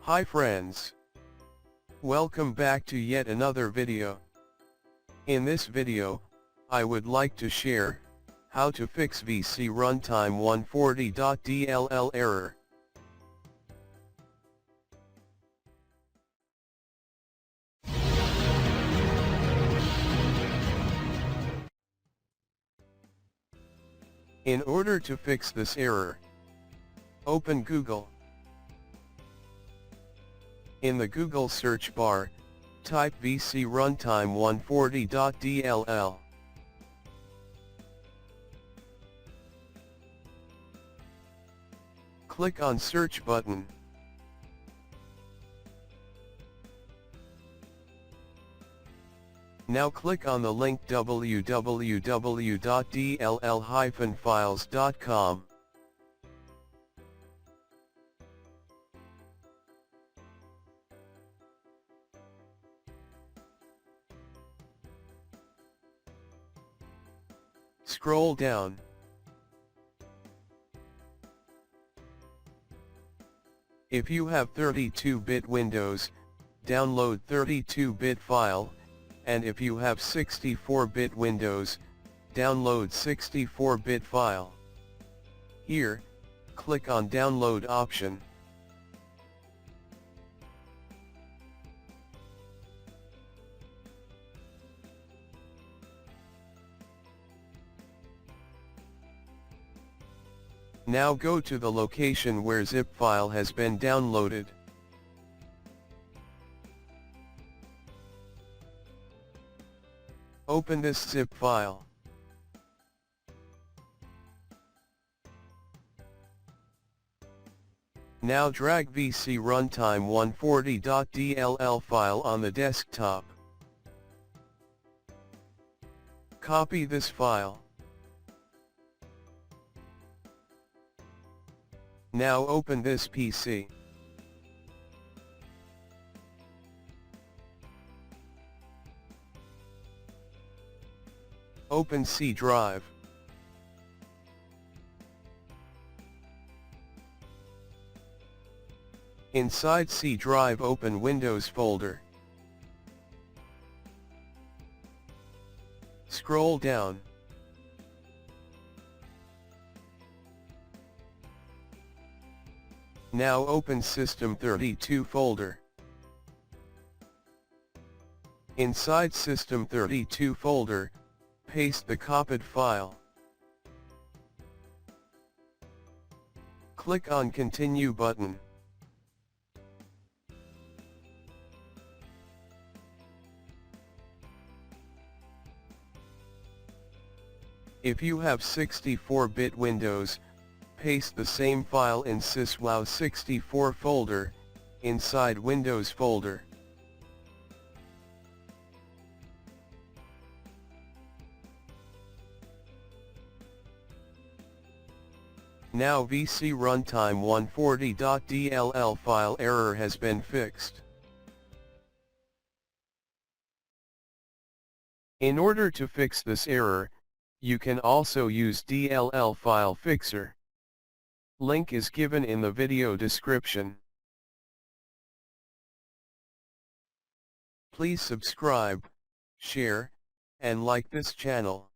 Hi friends. Welcome back to yet another video. In this video, I would like to share how to fix VCRUNTIME140.dll error. In order to fix this error, open Google. In the Google search bar, type VCRUNTIME140.dll. Click on Search button. Now click on the link www.dll-files.com. Scroll down. If you have 32-bit Windows, download 32-bit file, and if you have 64-bit Windows, download 64-bit file. Here, click on Download option. Now go to the location where zip file has been downloaded. Open this zip file. Now drag VCRUNTIME140.dll file on the desktop. Copy this file. Now open this PC. Open C drive. Inside C drive, open Windows folder. Scroll down. Now open System 32 folder. Inside System 32 folder, paste the copied file. Click on Continue button. If you have 64-bit Windows, paste the same file in Sis WOW 64 folder, inside Windows folder. Now VCRUNTIME140.dll file error has been fixed. In order to fix this error, you can also use DLL file fixer. Link is given in the video description. Please subscribe, share, and like this channel.